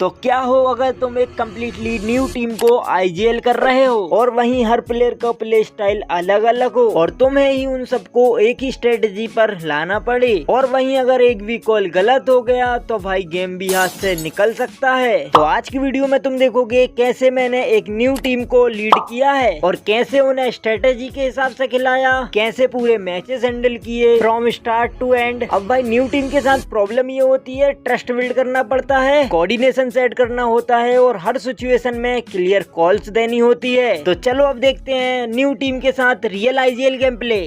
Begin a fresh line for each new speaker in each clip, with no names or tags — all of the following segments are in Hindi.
तो क्या हो अगर तुम एक कम्प्लीटली न्यू टीम को आईजीएल कर रहे हो और वहीं हर प्लेयर का प्ले स्टाइल अलग अलग हो और तुम्हें ही उन सबको एक ही स्ट्रेटेजी पर लाना पड़े और वहीं अगर एक भी कॉल गलत हो गया तो भाई गेम भी हाथ से निकल सकता है। तो आज की वीडियो में तुम देखोगे कैसे मैंने एक न्यू टीम को लीड किया है और कैसे उन्हें स्ट्रेटेजी के हिसाब से खिलाया, कैसे पूरे मैचेस हैंडल किए फ्रॉम स्टार्ट टू एंड। अब भाई न्यू टीम के साथ प्रॉब्लम ये होती है, ट्रस्ट बिल्ड करना पड़ता है, कोऑर्डिनेशन सेट करना होता है और हर सिचुएशन में क्लियर कॉल्स देनी होती है। तो चलो अब देखते हैं न्यू टीम के साथ रियल आईजीएल गेम प्ले।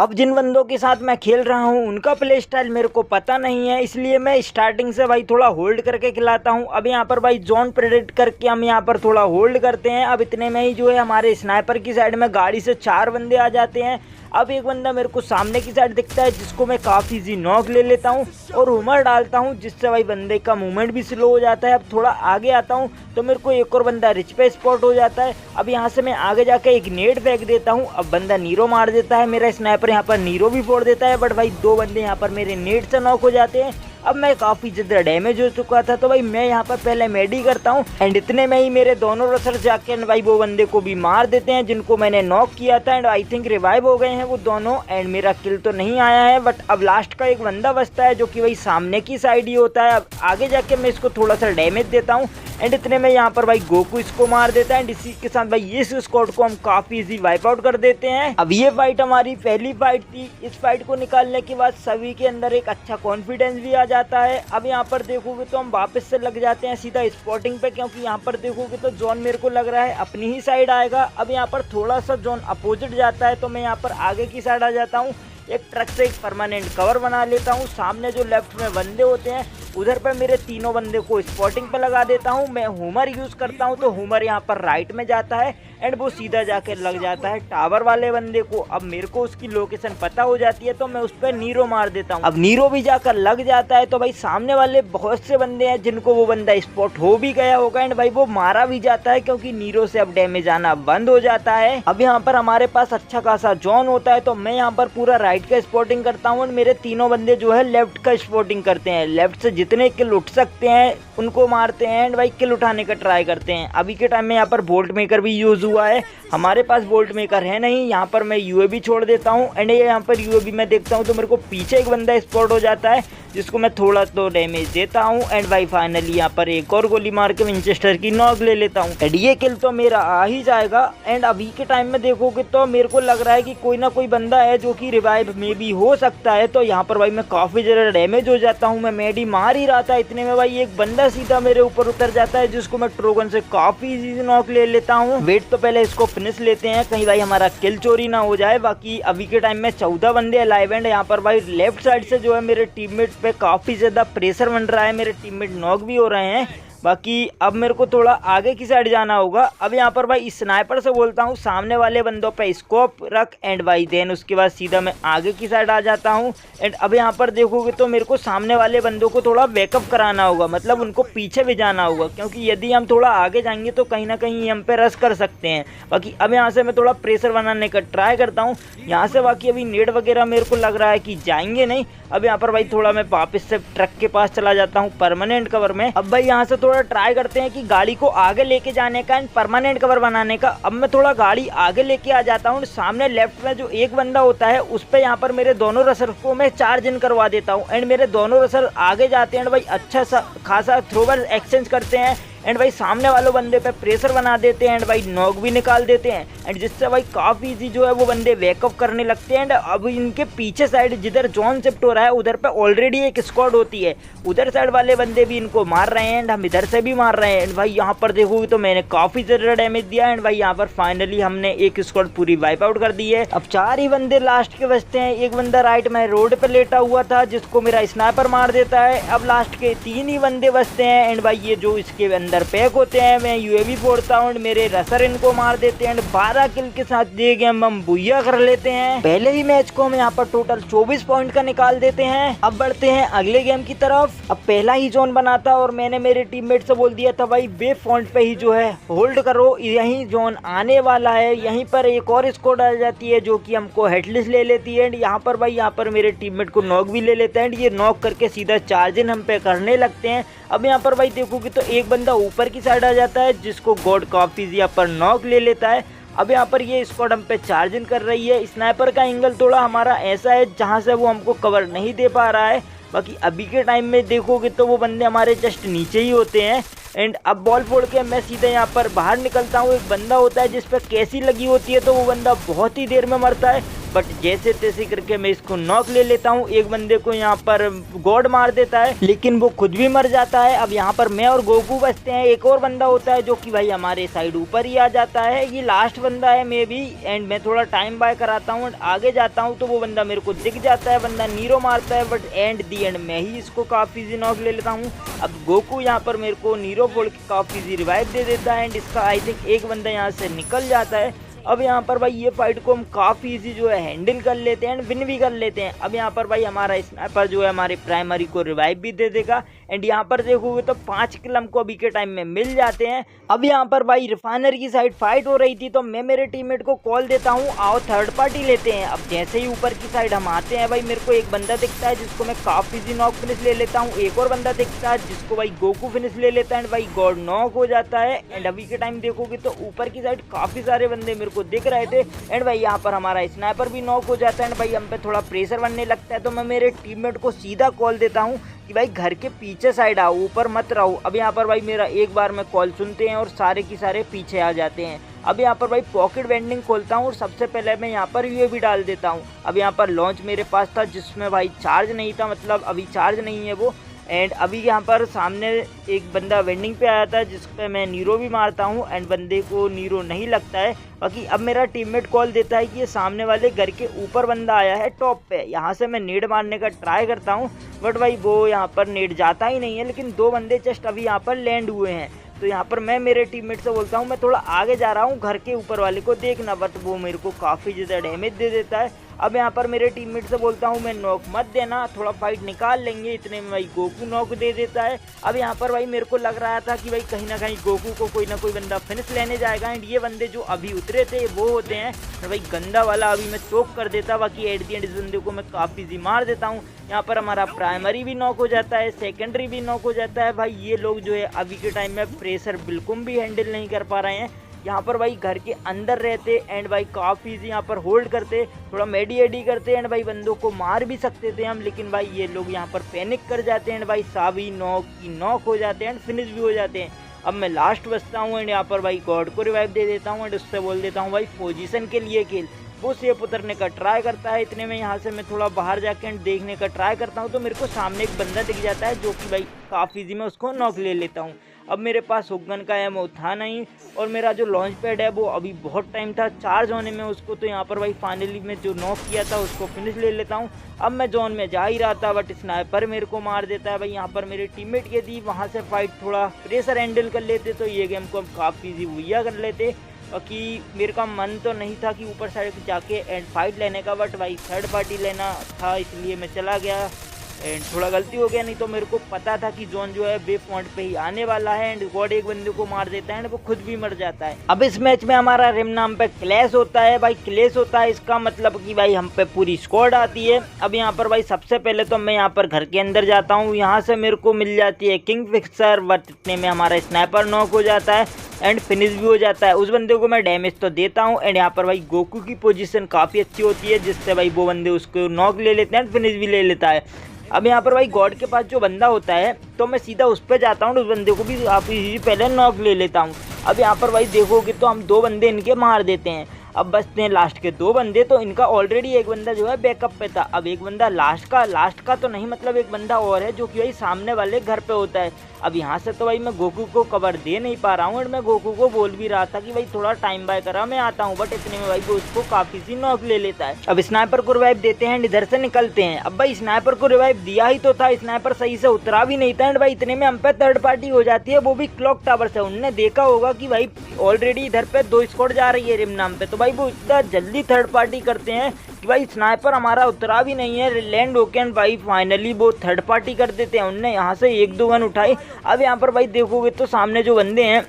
अब जिन बंदों के साथ मैं खेल रहा हूँ उनका प्ले स्टाइल मेरे को पता नहीं है, इसलिए मैं स्टार्टिंग से भाई थोड़ा होल्ड करके खिलाता हूँ। अब यहाँ पर भाई जोन प्रेडिक्ट करके हम यहाँ पर थोड़ा होल्ड करते हैं। अब इतने में ही जो है हमारे स्नाइपर की साइड में गाड़ी से 4 बंदे आ जाते हैं। अब एक बंदा मेरे को सामने की साइड दिखता है जिसको मैं काफ़ी इजी नॉक ले लेता हूँ और उमर डालता हूँ, जिससे भाई बंदे का मूवमेंट भी स्लो हो जाता है। अब थोड़ा आगे आता हूँ तो मेरे को एक और बंदा रिच पे स्पॉट हो जाता है। अब यहाँ से मैं आगे जाके एक नेट फेंक देता हूँ। अब बंदा नीरो मार देता है, मेरा स्नाइपर यहाँ पर नीरो भी फोड़ देता है, बट भाई 2 बंदे यहाँ पर मेरे नेट से नॉक हो जाते हैं। अब मैं काफ़ी ज़्यादा डैमेज हो चुका था तो भाई मैं यहाँ पर पहले मेडी करता हूँ एंड इतने में ही मेरे दोनों रसर जाके भाई वो बंदे को भी मार देते हैं जिनको मैंने नॉक किया था एंड आई थिंक रिवाइव हो गए हैं वो दोनों एंड मेरा किल तो नहीं आया है। बट अब लास्ट का एक बंदा बचता है जो कि भाई सामने की साइड ही होता है। अब आगे जाके मैं इसको थोड़ा सा डैमेज देता हूँ एंड इतने में यहाँ पर भाई गोकू इसको मार देता है एंड इसी के साथ भाई इस स्क्वाड को हम काफ़ी इजी वाइप आउट कर देते हैं। अब ये फाइट हमारी पहली फाइट थी। इस फाइट को निकालने के बाद सभी के अंदर एक अच्छा कॉन्फिडेंस भी आ जाता है। अब यहाँ पर देखोगे तो हम वापस से लग जाते हैं सीधा स्पॉटिंग पे, क्योंकि यहाँ पर देखोगे तो जोन मेरे को लग रहा है अपनी ही साइड आएगा। अब यहाँ पर थोड़ा सा जोन अपोजिट जाता है तो मैं यहाँ पर आगे की साइड आ जाता हूँ। एक ट्रक से एक परमानेंट कवर बना लेता हूँ। सामने जो लेफ्ट में बंदे होते हैं उधर पर मेरे तीनों बंदे को स्पॉटिंग पे लगा देता हूँ। मैं हुमर यूज़ करता हूँ तो हुमर यहाँ पर राइट में जाता है एंड वो सीधा जाकर लग जाता है टावर वाले बंदे को। अब मेरे को उसकी लोकेशन पता हो जाती है तो मैं उस पर नीरो मार देता हूँ। अब नीरो भी जाकर लग जाता है तो भाई सामने वाले बहुत से बंदे हैं जिनको वो बंदा स्पॉट हो भी गया होगा एंड भाई वो मारा भी जाता है क्योंकि नीरो से अब डैमेज आना बंद हो जाता है। अब यहाँ पर हमारे पास अच्छा खासा जोन होता है तो मैं यहाँ पर पूरा राइट का स्पॉटिंग करता हूँ और मेरे तीनों बंदे जो है लेफ्ट का स्पॉटिंग करते हैं। लेफ्ट से जितने किल उठ सकते हैं उनको मारते हैं एंड भाई किल उठाने का ट्राई करते हैं। अभी के टाइम में यहाँ पर बोल्ट मेकर भी यूज हुआ है, हमारे पास बोल्ट मेकर है नहीं। यहाँ पर मैं यूएवी छोड़ देता हूँ एंड ये यहाँ पर यूएवी मैं देखता हूँ तो मेरे को पीछे एक बंदा स्पॉट हो जाता है जिसको मैं थोड़ा तो डैमेज देता हूँ एंड भाई फाइनली यहाँ पर एक और गोली मार के विंचेस्टर की नॉक ले लेता हूँ एंड ये किल तो मेरा आ ही जाएगा। एंड अभी के टाइम में देखोगे तो मेरे को लग रहा है कि कोई ना कोई बंदा है जो कि रिवाइव में भी हो सकता है। तो यहाँ पर भाई मैं काफ़ी ज़्यादा डैमेज हो जाता हूँ, मैं मेडी मार ही रहा था इतने में भाई एक बंदा सीधा मेरे ऊपर उतर जाता है जिसको मैं ट्रोगन से काफ़ी इजी नॉक ले लेता हूँ। वेट तो पहले इसको फिनिश लेते हैं कहीं भाई हमारा किल चोरी ना हो जाए। बाकी अभी के टाइम में 14 बंदे अलाइव एंड यहाँ पर भाई लेफ्ट साइड से जो है मेरे टीममेट पे काफ़ी ज़्यादा प्रेशर बन रहा है, मेरे टीममेट नॉक भी हो रहे हैं। बाकी अब मेरे को थोड़ा आगे की साइड जाना होगा। अब यहाँ पर भाई स्नाइपर से बोलता हूँ सामने वाले बंदों पे स्कोप रख एंड भाई देन उसके बाद सीधा मैं आगे की साइड आ जाता हूँ। एंड अब यहाँ पर देखोगे तो मेरे को सामने वाले बंदों को थोड़ा बैकअप कराना होगा, मतलब उनको पीछे भी जाना होगा क्योंकि यदि हम थोड़ा आगे जाएंगे तो कहीं ना कहीं हम पे रश कर सकते हैं। बाकी अब यहाँ से मैं थोड़ा प्रेशर बनाने का ट्राई करता हूँ यहाँ से। बाकी अभी नेट वगैरह मेरे को लग रहा है कि जाएंगे नहीं। अब यहाँ पर भाई थोड़ा मैं वापस से ट्रक के पास चला जाता हूँ परमानेंट कवर में। अब भाई यहाँ से थोड़ा ट्राई करते हैं कि गाड़ी को आगे लेके जाने का एंड परमानेंट कवर बनाने का। अब मैं थोड़ा गाड़ी आगे लेके आ जाता हूँ। सामने लेफ्ट में जो एक बंदा होता है उस पे यहाँ पर मेरे दोनों रसर को मैं चार्ज इन करवा देता हूँ एंड मेरे दोनों रसर आगे जाते हैं भाई अच्छा सा खासा थ्रोवर एक्सचेंज करते हैं एंड भाई सामने वालों बंदे पे प्रेशर बना देते हैं एंड भाई नॉक भी निकाल देते हैं एंड जिससे भाई काफ़ी इजी जो है वो बंदे बैकअप करने लगते हैं। एंड अब इनके पीछे साइड जिधर जोन शिफ्ट हो रहा है उधर पे ऑलरेडी एक स्क्वाड होती है, उधर साइड वाले बंदे भी इनको मार रहे हैं एंड हम इधर से भी मार रहे हैं। एंड भाई यहाँ पर देखोगे तो मैंने काफ़ी ज़्यादा डैमेज दिया एंड भाई यहाँ पर फाइनली हमने एक स्क्वाड पूरी वाइप आउट कर दी है। अब 4 ही बंदे लास्ट के बचते हैं। एक बंदा राइट में रोड पर लेटा हुआ था जिसको मेरा स्नाइपर मार देता है। अब लास्ट के 3 ही बंदे बचते हैं एंड भाई ये जो इसके अंदर पैक होते हैं मैं यूएवी फोड़ता हूँ, मेरे रसर इनको मार देते हैं। 12 किल के साथ ये गेम हम बुइया कर लेते हैं। पहले ही मैच को हम यहाँ पर टोटल 24 पॉइंट का निकाल देते हैं। अब बढ़ते हैं अगले गेम की तरफ। अब पहला ही जोन बना था और मैंने मेरे टीममेट से बोल दिया था भाई वे फॉन्ट पे ही जो है होल्ड करो, यही जोन आने वाला है। यहीं पर एक और स्क्वाड आ जाती है जो कि हमको हेडलिस्ट ले लेती है एंड यहाँ पर भाई यहाँ पर मेरे टीममेट को नॉक भी ले लेते हैं एंड ये नॉक करके सीधा चार्ज इन हम पे करने लगते हैं। अब यहाँ पर भाई देखोगे तो एक बंदा ऊपर की साइड आ जाता है जिसको गॉड काफी यहाँ पर नॉक ले लेता है। अब यहाँ पर ये स्क्वाड हम पे चार्जिंग कर रही है। स्नाइपर का एंगल थोड़ा हमारा ऐसा है जहाँ से वो हमको कवर नहीं दे पा रहा है। बाकी अभी के टाइम में देखोगे तो वो बंदे हमारे जस्ट नीचे ही होते हैं। एंड अब बॉल फोड़ के मैं सीधे यहाँ पर बाहर निकलता हूँ। एक बंदा होता है जिस पर कैसी लगी होती है तो वो बंदा बहुत ही देर में मरता है, बट जैसे तैसे करके मैं इसको नॉक ले लेता हूँ। एक बंदे को यहाँ पर गॉड मार देता है लेकिन वो खुद भी मर जाता है। अब यहाँ पर मैं और गोकू बचते हैं। एक और बंदा होता है जो कि भाई हमारे साइड ऊपर ही आ जाता है। ये लास्ट बंदा है मे बी। एंड मैं थोड़ा टाइम बाय कराता हूँ एंड आगे जाता हूँ तो वो बंदा मेरे को दिख जाता है। बंदा नीरो मारता है बट एंड दी एंड मैं ही इसको काफी इजी नॉक ले लेता हूँ। अब गोकू यहाँ पर मेरे को नीरो बोल के काफी इजी रिवाइव दे देता है एंड इसका आई थिंक एक बंदा यहाँ से निकल जाता है। अब यहाँ पर भाई ये फाइट को हम काफ़ी इजी जो है हैंडल कर लेते हैं एंड विन भी कर लेते हैं। अब यहाँ पर भाई हमारा स्नाइपर जो है हमारे प्राइमरी को रिवाइव भी दे देगा। एंड यहाँ पर देखोगे तो 5 किल हमको अभी के टाइम में मिल जाते हैं। अब यहाँ पर भाई रिफाइनर की साइड फाइट हो रही थी तो मैं मेरे टीममेट को कॉल देता हूँ, आओ थर्ड पार्टी लेते हैं। अब जैसे ही ऊपर की साइड हम आते हैं भाई मेरे को एक बंदा दिखता है जिसको मैं काफ़ी इजी नॉक फिनिश ले लेता हूँ। एक और बंदा दिखता है जिसको भाई गोकू फिनिश ले लेता है एंड भाई गॉड नॉक हो जाता है। एंड अभी के टाइम देखोगे तो ऊपर की साइड काफ़ी सारे बंदे मेरे को दिख रहे थे एंड भाई यहाँ पर हमारा स्नाइपर भी नॉक हो जाता है एंड भाई हम पे थोड़ा प्रेशर बनने लगता है। तो मैं मेरे टीममेट को सीधा कॉल देता हूँ कि भाई घर के पीछे साइड आओ, ऊपर मत रहो। अब यहाँ पर भाई मेरा एक बार में कॉल सुनते हैं और सारे की सारे पीछे आ जाते हैं। अब यहाँ पर भाई पॉकेट वेंडिंग खोलता हूँ और सबसे पहले मैं यहाँ पर यूएवी डाल देता हूँ। अब यहाँ पर लॉन्च मेरे पास था जिसमें भाई चार्ज नहीं था, मतलब अभी चार्ज नहीं है वो। एंड अभी यहाँ पर सामने एक बंदा वेंडिंग पे आया था जिस पे मैं नीरो भी मारता हूँ एंड बंदे को नीरो नहीं लगता है। बाकी अब मेरा टीममेट कॉल देता है कि ये सामने वाले घर के ऊपर बंदा आया है टॉप पे। यहाँ से मैं नेड मारने का ट्राई करता हूँ बट भाई वो यहाँ पर नेड जाता ही नहीं है। लेकिन 2 बंदे जस्ट अभी यहाँ पर लैंड हुए हैं तो यहाँ पर मैं मेरे टीममेट से बोलता हूँ मैं थोड़ा आगे जा रहा हूँ घर के ऊपर वाले को देखना, बट वो मेरे को काफ़ी ज़्यादा डैमेज दे देता है। अब यहाँ पर मेरे टीममेट से बोलता हूँ मैं नॉक मत देना, थोड़ा फाइट निकाल लेंगे। इतने में भाई गोकू नॉक दे देता है। अब यहाँ पर भाई मेरे को लग रहा था कि भाई कहीं ना कहीं गोकू को कोई ना कोई बंदा फिनिश लेने जाएगा एंड ये बंदे जो अभी उतरे थे वो होते हैं। और भाई गंदा वाला अभी मैं चोक कर देता, बाकी एट दी एंड इस बंदे को मैं काफ़ी इजी मार देता हूँ। यहाँ पर हमारा प्राइमरी भी नॉक हो जाता है, सेकेंडरी भी नॉक हो जाता है। भाई ये लोग जो है अभी के टाइम में प्रेशर बिल्कुल भी हैंडल नहीं कर पा रहे हैं। यहाँ पर भाई घर के अंदर रहते एंड भाई काफ़ी इजी यहाँ पर होल्ड करते, थोड़ा मेडी एडी करते एंड भाई बंदों को मार भी सकते थे हम। लेकिन भाई ये लोग यहाँ पर पैनिक कर जाते हैं एंड भाई सभी नॉक हो जाते हैं एंड फिनिश भी हो जाते हैं। अब मैं लास्ट बचता हूँ एंड यहाँ पर भाई गॉड को रिवाइव दे देता हूँ एंड उससे बोल देता हूँ भाई पोजीशन के लिए खेल। वो सेफ उतरने का ट्राई करता है। इतने में यहाँ से मैं थोड़ा बाहर जाके देखने का ट्राई करता हूँ तो मेरे को सामने एक बंदा दिख जाता है जो कि भाई काफ़ी इजी में उसको नॉक ले लेता हूँ। अब मेरे पास हुकगन का एमओ था नहीं और मेरा जो लॉन्च पैड है वो अभी बहुत टाइम था चार्ज होने में उसको। तो यहाँ पर भाई फाइनली मैं जो नॉक किया था उसको फिनिश ले लेता हूँ। अब मैं जोन में जा ही रहा था बट स्नाइपर मेरे को मार देता है। भाई यहाँ पर मेरे टीममेट के थी, वहाँ से फाइट थोड़ा प्रेशर हैंडल कर लेते तो ये गेम को हम काफ़ी इजी हुआ कर लेते। बाकी मेरे का मन तो नहीं था कि ऊपर साइड जाके एंड फाइट लेने का, बट भाई थर्ड पार्टी लेना था इसलिए मैं चला गया एंड थोड़ा गलती हो गया। नहीं तो मेरे को पता था कि जोन जो है बे पॉइंट पे ही आने वाला है एंड गॉड एक बंदे को मार देता है एंड वो खुद भी मर जाता है। अब इस मैच में हमारा रिम नाम पे क्लैश होता है। भाई क्लैश होता है इसका मतलब कि भाई हम पे पूरी स्क्वाड आती है। अब यहाँ पर भाई सबसे पहले तो मैं यहाँ पर घर के अंदर जाता हूँ, यहाँ से मेरे को मिल जाती है किंग फिक्सर, बट इतने में हमारा स्नाइपर नॉक हो जाता है एंड फिनिश भी हो जाता है। उस बंदे को मैं डैमेज तो देता हूँ एंड यहाँ पर भाई गोकू की पोजीशन काफ़ी अच्छी होती है जिससे भाई वो बंदे उसको नॉक ले लेते हैं, फिनिश भी ले लेता है। अब यहाँ पर भाई गॉड के पास जो बंदा होता है तो मैं सीधा उस पर जाता हूँ, उस बंदे को भी काफ़ी पहले नॉक ले लेता हूँ। अब यहाँ पर भाई देखोगे तो हम 2 बंदे इनके मार देते हैं। अब बचते हैं लास्ट के 2 बंदे, तो इनका ऑलरेडी एक बंदा जो है बैकअप पे था। अब एक बंदा लास्ट का तो नहीं, मतलब एक बंदा और है जो कि भाई सामने वाले घर पे होता है। अब यहाँ से तो भाई मैं गोकू को कवर दे नहीं पा रहा हूँ और मैं गोकू को बोल भी रहा था कि भाई थोड़ा टाइम बाय करा मैं आता हूँ, बट इतने में भाई वो उसको काफी सी नॉक ले लेता है। अब स्नाइपर को रिवाइव देते हैं, इधर से निकलते हैं। अब भाई स्नाइपर को रिवाइव दिया ही तो था, स्नाइपर सही से उतरा भी नहीं था एंड भाई इतने में हम पे थर्ड पार्टी हो जाती है, वो भी क्लॉक टावर से। उनने देखा होगा कि भाई ऑलरेडी इधर पे 2 स्क्वाड जा रही है रिम नाम पे, तो भाई वो इतना जल्दी थर्ड पार्टी करते हैं कि भाई स्नाइपर हमारा उतरा भी नहीं है लैंड होके एंड भाई फाइनली वो थर्ड पार्टी कर देते हैं। उनने यहाँ से 1-2 गन उठाई। अब यहाँ पर भाई देखोगे तो सामने जो बंदे हैं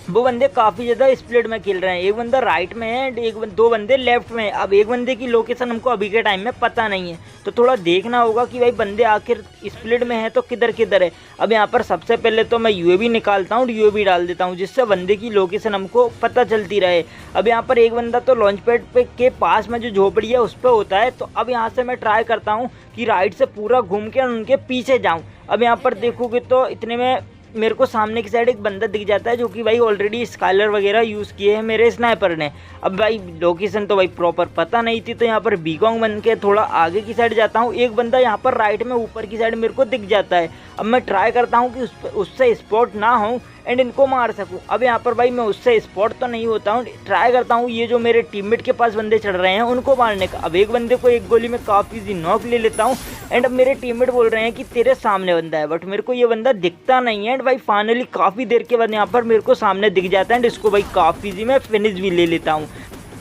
वो बंदे काफी ज्यादा स्प्लिट में खेल रहे हैं, एक बंदा राइट में है एंड दो बंदे लेफ्ट में है। अब एक बंदे की लोकेशन हमको अभी के टाइम में पता नहीं है, तो थोड़ा देखना होगा कि भाई बंदे आखिर स्प्लिट में है तो किधर किधर है। अब यहाँ पर सबसे पहले तो मैं यूएवी निकालता हूँ, यूएवी डाल देता हूँ, जिससे बंदे की लोकेशन हमको पता चलती रहे। अब यहाँ पर एक बंदा तो लॉन्च पैड पे के पास में जो झोपड़ी है उस पर होता है, तो अब यहाँ से मैं ट्राई करता हूँ कि राइट से पूरा घूम के उनके पीछे जाऊँ। अब यहाँ पर देखोगे तो इतने में मेरे को सामने की साइड एक बंदा दिख जाता है, जो कि भाई ऑलरेडी स्काइलर वगैरह यूज़ किए हैं मेरे स्नाइपर ने। अब भाई लोकेशन तो भाई प्रॉपर पता नहीं थी, तो यहाँ पर बीकॉन्ग बन के थोड़ा आगे की साइड जाता हूँ। एक बंदा यहाँ पर राइट में ऊपर की साइड मेरे को दिख जाता है। अब मैं ट्राई करता हूँ कि उससे स्पॉट ना हो एंड इनको मार सकूँ। अब यहाँ पर भाई मैं उससे स्पॉट तो नहीं होता हूँ, ट्राई करता हूँ ये जो मेरे टीममेट के पास बंदे चढ़ रहे हैं उनको मारने का। अब एक बंदे को एक गोली में काफ़ी ईजी नॉक ले लेता हूँ एंड अब मेरे टीममेट बोल रहे हैं कि तेरे सामने बंदा है, बट मेरे को ये बंदा दिखता नहीं है। एंड भाई फाइनली काफ़ी देर के बाद यहाँ पर मेरे को सामने दिख जाता है एंड इसको भाई काफ़ी ईजी मैं फिनिश भी ले लेता हूँ।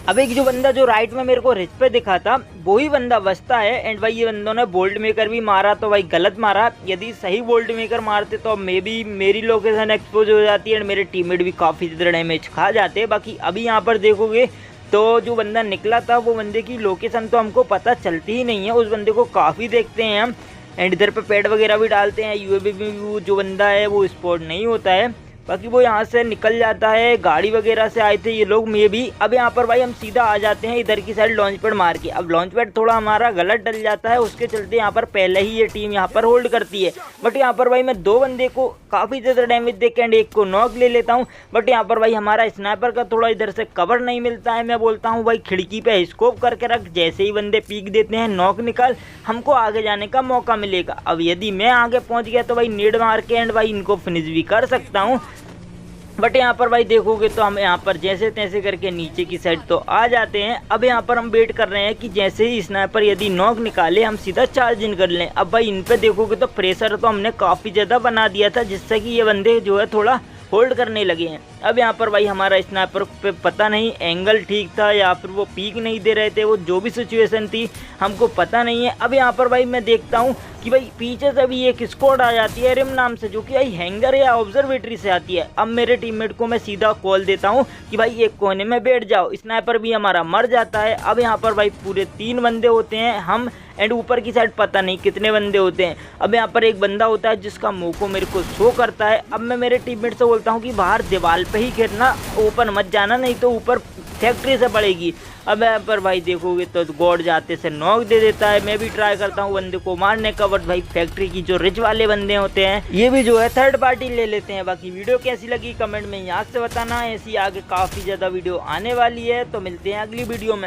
अब एक जो बंदा जो राइट में मेरे को रिच पे दिखा था वही बंदा बचता है एंड भाई ये बंदों ने बोल्ट मेकर भी मारा, तो भाई गलत मारा। यदि सही बोल्ट मेकर मारते तो मे बी मेरी लोकेशन एक्सपोज हो जाती है एंड मेरे टीममेट भी काफ़ी ज़्यादा डैमेज खा जाते। बाकी अभी यहाँ पर देखोगे तो जो बंदा निकला था वो बंदे की लोकेशन तो हमको पता चलती ही नहीं है, उस बंदे को काफ़ी देखते हैं हम एंड इधर पे पैड वगैरह भी डालते हैं। यूएवी भी जो बंदा है वो स्पॉट नहीं होता है, बाकी वो यहाँ से निकल जाता है। गाड़ी वगैरह से आए थे ये लोग मे भी। अब यहाँ पर भाई हम सीधा आ जाते हैं इधर की साइड लॉन्च पैड मार के। अब लॉन्च पैड थोड़ा हमारा गलत डल जाता है, उसके चलते यहाँ पर पहले ही ये टीम यहाँ पर होल्ड करती है। बट यहाँ पर भाई मैं दो बंदे को काफ़ी ज़्यादा डैमेज दे के एंड एक को नॉक ले लेता हूँ। बट यहाँ पर भाई हमारा स्नाइपर का थोड़ा इधर से कवर नहीं मिलता है। मैं बोलता हूँ भाई खिड़की पे स्कोप करके रख, जैसे ही बंदे पीक देते हैं नॉक निकाल, हमको आगे जाने का मौका मिलेगा। अब यदि मैं आगे पहुँच गया तो भाई नेड मार के एंड भाई इनको फिनिश भी कर सकता हूँ। बट यहाँ पर भाई देखोगे तो हम यहाँ पर जैसे तैसे करके नीचे की साइड तो आ जाते हैं। अब यहाँ पर हम वेट कर रहे हैं कि जैसे ही स्नाइपर यदि नॉक निकाले हम सीधा चार्ज इन कर लें। अब भाई इन पे देखोगे तो प्रेशर तो हमने काफ़ी ज़्यादा बना दिया था, जिससे कि ये बंदे जो है थोड़ा होल्ड करने लगे हैं। अब यहाँ पर भाई हमारा स्नाइपर पे पता नहीं एंगल ठीक था या फिर वो पीक नहीं दे रहे थे, वो जो भी सिचुएशन थी हमको पता नहीं है। अब यहाँ पर भाई मैं देखता हूँ कि भाई पीछे से भी एक स्क्वाड आ जाती है रिम नाम से, जो कि भाई हैंगर या ऑब्जर्वेटरी से आती है। अब मेरे टीममेट को मैं सीधा कॉल देता हूँ कि भाई एक कोने में बैठ जाओ, स्नाइपर भी हमारा मर जाता है। अब यहाँ पर भाई पूरे 3 बंदे होते हैं हम एंड ऊपर की साइड पता नहीं कितने बंदे होते हैं। अब यहाँ पर एक बंदा होता है जिसका मुँह को मेरे को शो करता है। अब मैं मेरे टीममेट से बोलता हूँ कि बाहर दीवार पे ही गिरना, ऊपर मत जाना, नहीं तो ऊपर फैक्ट्री से पड़ेगी। अब यहाँ पर भाई देखोगे तो गॉड जाते से नॉक दे देता है। मैं भी ट्राई करता हूँ बंदे को मारने का, बट भाई फैक्ट्री की जो रिच वाले बंदे होते हैं ये भी जो है थर्ड पार्टी ले लेते हैं। बाकी वीडियो कैसी लगी कमेंट में याद से बताना, ऐसी आगे काफ़ी ज़्यादा वीडियो आने वाली है, तो मिलते हैं अगली वीडियो में।